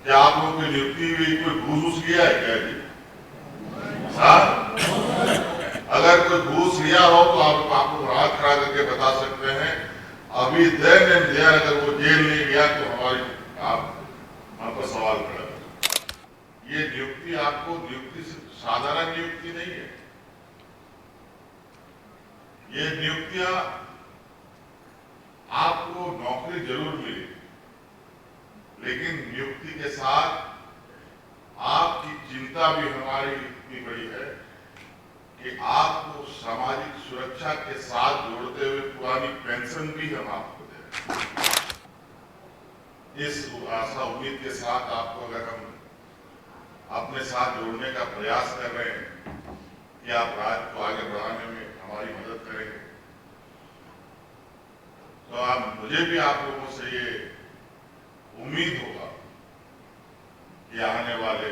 क्या आप लोगों की नियुक्ति हुई, कोई घूस लिया है क्या जी? अगर कोई घूस लिया हो तो आप लोग हाथ खड़ा करके बता सकते हैं। अभी देन एंड देयर अगर वो जेल नहीं गया तो हमारी आप हम पर सवाल खड़ा है। ये नियुक्ति आपको नियुक्ति साधारण नियुक्ति नहीं है। ये नियुक्तियां आपको नौकरी जरूर मिली, लेकिन नियुक्ति के साथ आपकी चिंता भी हमारी इतनी बड़ी है कि आपको सामाजिक सुरक्षा के साथ जोड़ते हुए पुरानी पेंशन भी हम आपको दे रहे हैं। इस आशा उम्मीद के साथ आपको अगर हम अपने साथ जोड़ने का प्रयास कर रहे हैं कि आप राज्य को आगे बढ़ाने में हमारी मदद करेंगे, तो आप मुझे भी आप लोगों से ये उम्मीद होगा कि आने वाले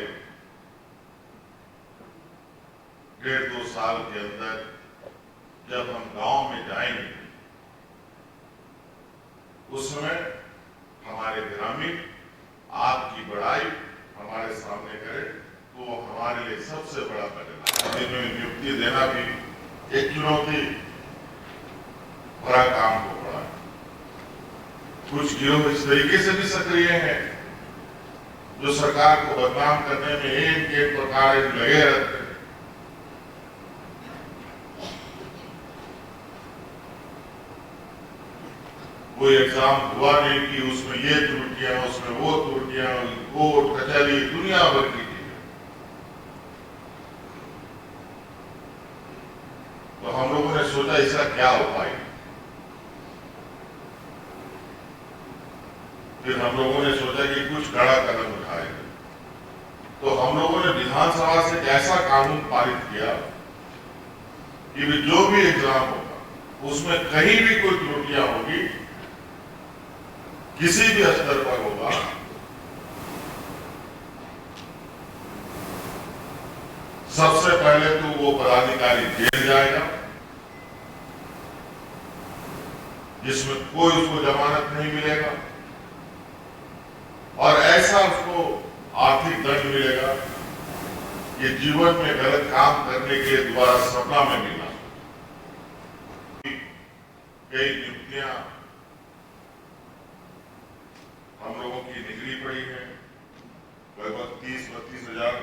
1.5-2 साल के अंदर जब हम गांव में जाएंगे उस समय हमारे ग्रामीण आपकी बड़ाई हमारे सामने करे तो वो हमारे लिए सबसे बड़ा परिणाम। जिनमें नियुक्ति देना भी एक चुनौती भरा काम हो पड़ा है। कुछ गिरोह इस तरीके से भी सक्रिय हैं जो सरकार को बदनाम करने में एक प्रकार लगे रहते हैं। कोई एग्जाम हुआ नहीं कि उसमें ये त्रुटियां, उसमें वो त्रुटियां, कोर्ट कचहरी दुनिया भर की चीजें। तो हम लोगों ने सोचा इसका क्या उपाय। फिर हम लोगों ने सोचा कि कुछ कड़ा कदम उठाएंगे। तो हम लोगों ने विधानसभा से एक ऐसा कानून पारित किया कि जो भी एग्जाम होगा उसमें कहीं भी कोई त्रुटियां होगी, किसी भी स्तर पर होगा, सबसे पहले तो वो पदाधिकारी जेल जाएगा जिसमें कोई उसको जमानत नहीं मिलेगा और ऐसा उसको आर्थिक दंड मिलेगा कि जीवन में गलत काम करने के लिए दोबारा सपना में मिला। कई नियुक्तियां हम लोगों की निकली पड़ी है। लगभग 30-32 हजार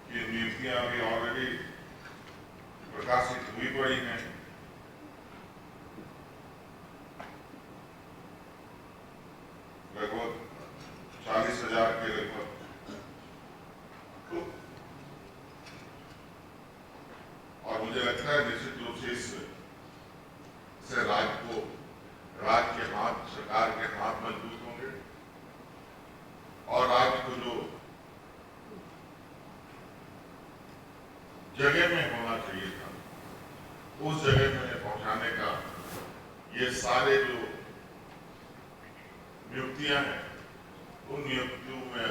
की नियुक्तियां अभी ऑलरेडी प्रकाशित हुई पड़ी हैं। लगभग 40 हजार के लगभग। और मुझे लगता है निश्चित रूप से इससे राज्य के हाथ, सरकार के हाथ मजबूत होंगे और राज्य को जो जगह में होना चाहिए था उस जगह में पहुंचाने का ये सारे जो नियुक्तियां हैं उन नियुक्तियों में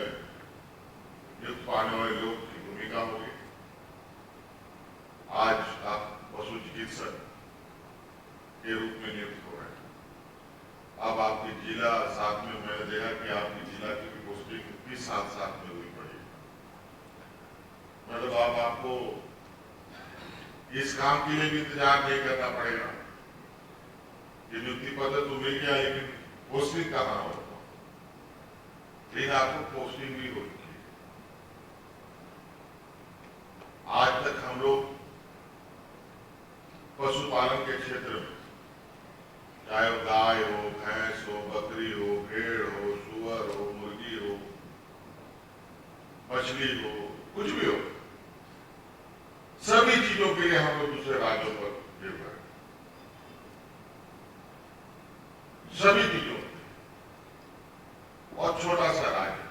नियुक्त पाने वाले लोग की भूमिका होगी। आज आप पशु चिकित्सक के रूप में नियुक्त हो रहे हैं। अब आपकी जिला साथ में मैंने देखा कि आपकी जिला की भी पोस्टिंग भी साथ में हुई पड़ी। मतलब अब आपको इस काम के लिए भी इंतजार नहीं करना पड़ेगा। ये नियुक्ति पत्र तो मिल गया लेकिन पोस्टिंग कहाँ हो, लेकिन आपको पोस्टिंग भी हो चुकी है। आज तक हम लोग पशुपालन के क्षेत्र में चाहे वो गाय हो, भैंस हो, बकरी हो, भेड़ हो, सुअर हो, मुर्गी हो, मछली हो, कुछ भी हो, सभी चीजों के लिए हम लोग दूसरे राज्यों पर निर्भर हैं। सभी चीजों और छोटा सा राज्य।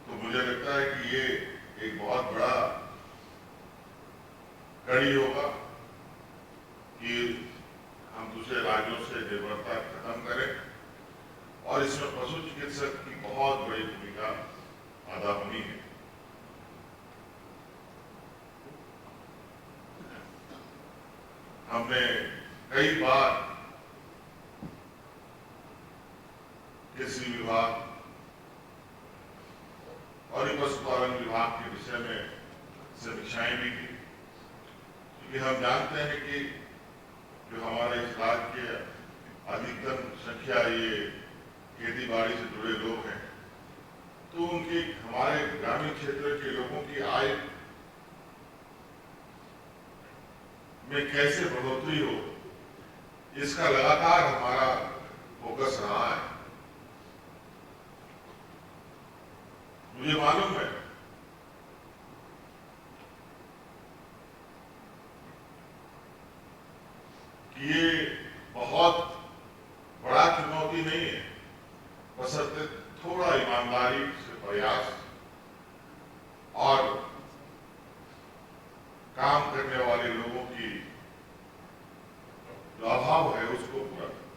तो मुझे लगता है कि ये एक बहुत बड़ा कड़ी होगा कि हम दूसरे राज्यों से निर्भरता खत्म करें और इसमें पशु चिकित्सक की बहुत बड़ी भूमिका अदा होनी है। हमने कई बार कृषि विभाग और पशुपालन विभाग के विषय में समीक्षाएं भी की, क्योंकि हम जानते हैं कि जो हमारे इस राज्य के अधिकतम संख्या ये खेती बाड़ी से जुड़े लोग हैं, तो उनकी हमारे ग्रामीण क्षेत्र के लोगों की आय में कैसे बढ़ोतरी हो, इसका लगातार हमारा फोकस रहा है। मुझे मालूम है कि ये बहुत बड़ा चुनौती नहीं है, बशर्ते थोड़ा ईमानदारी से प्रयास और काम करने वाले लोगों की जो अभाव है उसको पूरा करना।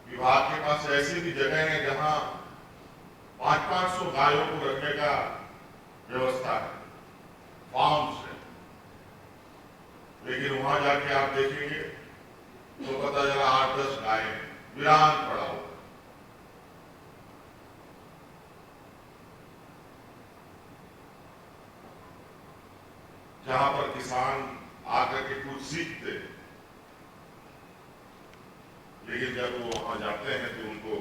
विभाग के पास ऐसी भी जगह है जहां 500-500 गायों को रखने का व्यवस्था है, फार्म्स है, लेकिन वहां जाके आप देखेंगे तो पता चला 8-10 गायें वीरान पड़ा होगा। जहां पर किसान आकर के कुछ सीखते, लेकिन जब वो वहां जाते हैं तो उनको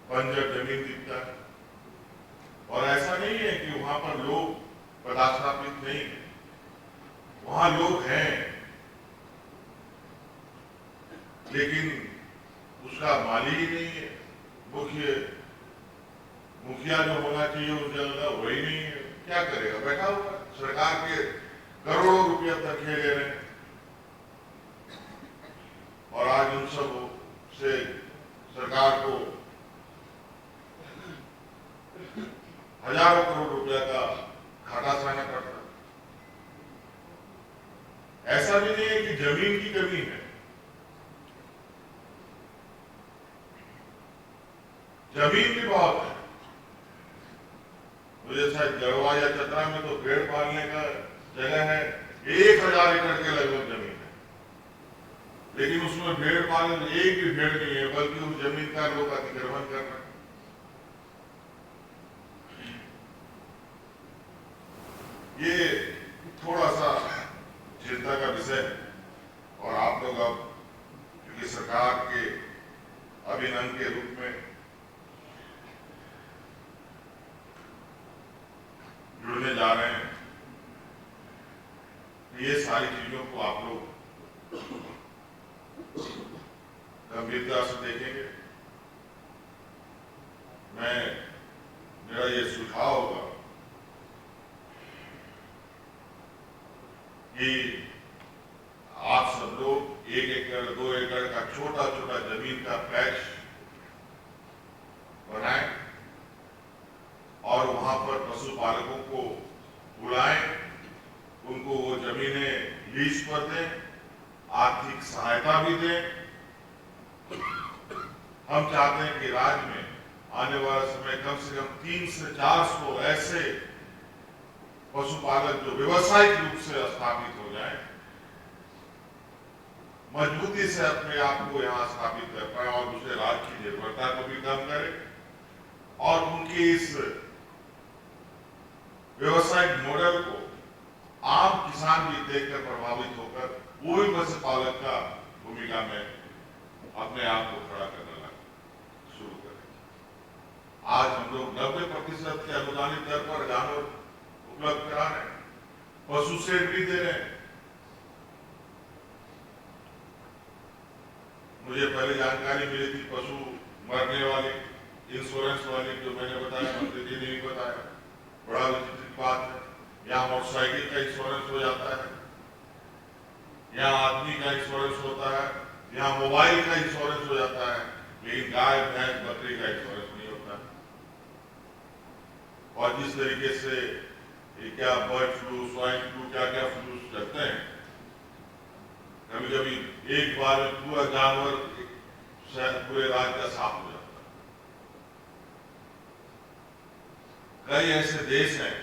बंजर जमीन दिखता है। और ऐसा नहीं है कि वहां पर लोग पदास्थापित नहीं है, वहां लोग हैं, लेकिन उसका माली ही नहीं है। मुखिया जो होना चाहिए उस जगह वही नहीं है, क्या करेगा, बैठा हुआ। सरकार के करोड़ों रुपया तक ले रहे हैं और आज उन सब से सरकार को हजारों करोड़ रुपया का घाटा सहना पड़ता है। ऐसा भी नहीं है कि जमीन की कमी है, जमीन भी बहुत है। मुझे शायद गढ़वा या चतरा में तो भेड़ पालने का जगह है, 1000 एकड़ के लगभग जमीन है, लेकिन उसमें भेड़ पालने में एक भी भेड़ नहीं है, बल्कि उस जमीन का लोग अतिक्रमण कर रहे हैं। ये थोड़ा सा चिंता का विषय है और आप लोग अब क्योंकि सरकार के अभिनंदन के रूप में जुड़ने जा रहे हैं, ये सारी चीजों को आप लोग गंभीरता से देखेंगे। मेरा ये सुझाव होगा कि आप सब लोग 1 एकड़ 2 एकड़ का छोटा छोटा जमीन का पैच बनाएं और वहां पर पशुपालकों को बुलाएं, उनको वो जमीनें लीज पर दें, आर्थिक सहायता भी दें। हम चाहते हैं कि राज्य में आने वाला समय कम से कम 300 से 400 ऐसे पशुपालक जो व्यवसायिक रूप से स्थापित हो जाए, मजबूती से अपने आप को यहाँ स्थापित कर पाए और दूसरे राज्य की निर्भरता को भी कम करे और उनके इस व्यवसायिक मॉडल को आम किसान भी देखकर प्रभावित होकर वो भी पशुपालक का भूमिका में अपने आप को खड़ा करना शुरू करें। आज हम लोग 90% के अनुदानित दर पर जानवर उपलब्ध करा रहे हैं, पशु शेड भी दे रहे हैं। मुझे पहले जानकारी मिली थी पशु मरने वाले इंश्योरेंस वाले, जो मैंने बताया, मंत्री जी ने भी बताया, बड़ा विचित्र बात है। यहाँ मोटरसाइकिल का इंश्योरेंस हो जाता है, यहाँ आदमी का इंश्योरेंस होता है, यहाँ मोबाइल का इंश्योरेंस हो जाता है, लेकिन गाय भैंस बकरी का इंश्योरेंस नहीं होता। और जिस तरीके से ये क्या बर्ड फ्लू, स्वाइन फ्लू, क्या क्या फ्लू चलते हैं, कभी कभी एक बार में पूरा जानवर पूरे राज्य का साफ हो जाता है। कई ऐसे देश हैं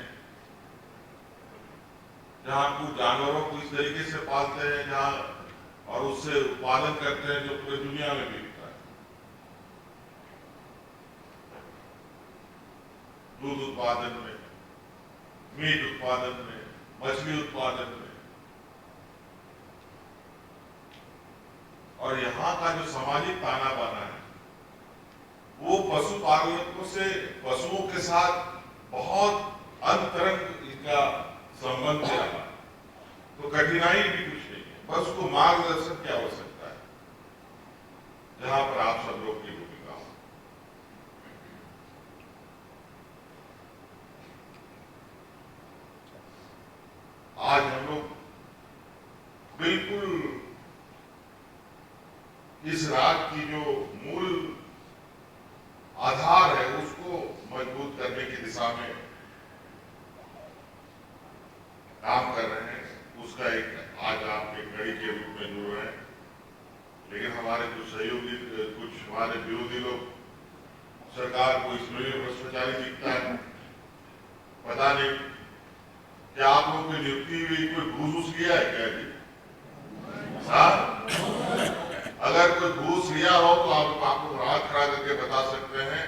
जहां कुछ जानवरों को इस तरीके से पालते हैं जहां और उससे उत्पादन करते हैं जो पूरी दुनिया में बिकता है। दूध उत्पादन में, मीट उत्पादन में, मछली उत्पादन में, और यहाँ का जो सामाजिक ताना बाना है वो पशुपालकों से पशुओं के साथ बहुत अंतरंग इसका संबंध है। तो कठिनाई भी कुछ नहीं है, बस उसको मार्गदर्शन की आवश्यकता है, जहां पर आप सब लोग की भूमिका हो। आज हम लोग बिल्कुल इस राज्य की जो मूल आधार है उसको मजबूत करने की दिशा में काम कर रहे हैं। उसका एक आज आप एक कड़ी के रूप में जुड़ रहे हैं। लेकिन हमारे जो सहयोगी कुछ हमारे विरोधी लोग सरकार को इसमें भ्रष्टाचारी दिखता है। पता नहीं क्या आप लोगों की नियुक्ति हुई कोई घूस लिया है क्या जी? अगर कोई घूस लिया हो तो आप आपको हाथ खड़ा करके बता सकते हैं।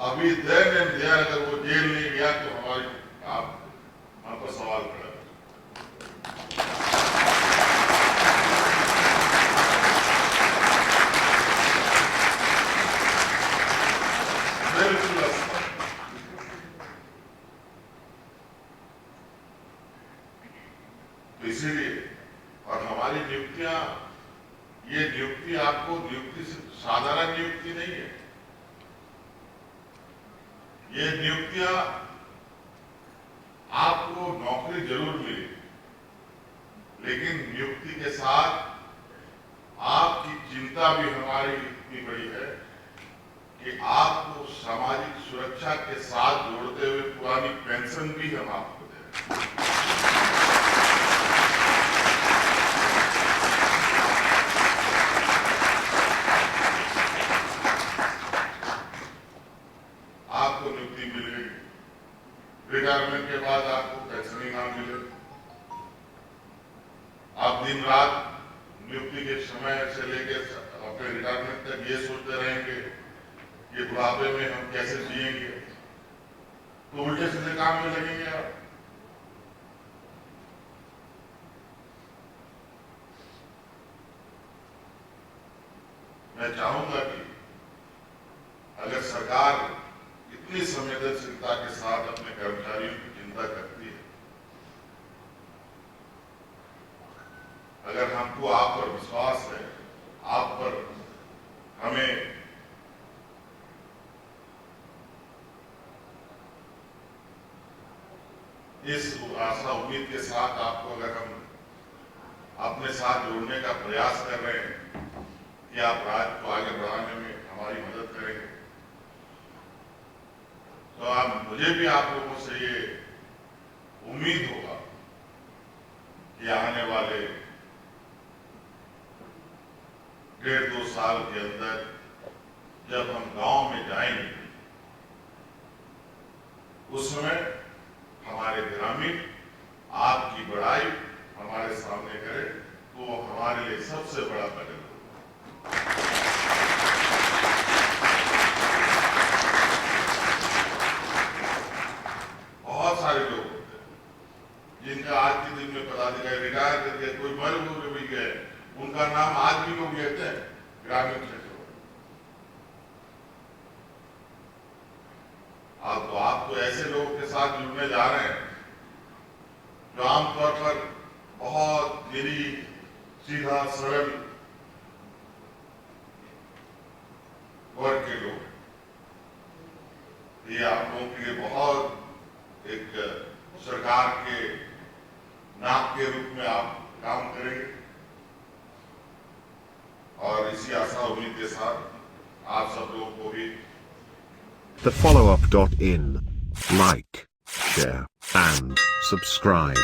अभी देर एंड देर अगर वो जेल नहीं गया तो हमारी आप हम पर सवाल खड़ा है। तो इसीलिए और हमारी नियुक्तियां, ये नियुक्ति आपको नियुक्ति से साधारण नियुक्ति नहीं है। ये नियुक्तियां आपको नौकरी जरूर मिली, लेकिन नियुक्ति के साथ आपकी चिंता भी हमारी इतनी बड़ी है कि आपको सामाजिक सुरक्षा के साथ जोड़ते हुए पुरानी पेंशन भी हम आपको दे रहे हैं। आपको नियुक्ति मिल गई, रिटायरमेंट के बाद आपको पेंशन ही ना मिले। आप दिन रात नियुक्ति के समय से लेकर अपने रिटायरमेंट तक ये सोचते रहेंगे कि बुढ़ापे में हम कैसे जिएंगे, तो उल्टे सीधे काम में लगेंगे आप। मैं चाहूंगा कि अगर सरकार इतनी संवेदनशीलता के साथ अपने कर्मचारियों की चिंता करती है, अगर हमको आप पर विश्वास है, आप पर हमें इस आशा उम्मीद के साथ आपको अगर हम अपने साथ जोड़ने का प्रयास कर रहे हैं कि आप राज्य को आगे बढ़ाने में हमारी मदद करेंगे, तो आप मुझे भी आप लोगों से ये उम्मीद होगा कि आने वाले 1.5-2 साल के अंदर जब हम गांव में जाएंगे, उस समय हमारे ग्रामीण आपकी बड़ाई हमारे सामने करे तो वो हमारे लिए सबसे बड़ा कदम होगा। बहुत सारे लोग होते हैं जिनका आज के दिन में पदाधिकारी रिटायर करके कोई मर भी गए, उनका नाम आज भी लोग लेते हैं ग्रामीण क्षेत्रों में। आप तो ऐसे लोगों के साथ जुड़ने जा रहे हैं जो आमतौर पर बहुत गिरी सीधा सरल वर्ग के लोग। ये आप लोगों के लिए बहुत एक सरकार के नाक के रूप में आप काम करेंगे, और इसी आशा उम्मीद के साथ आप सब लोगों को भी thefollowup.in, like, share, and subscribe.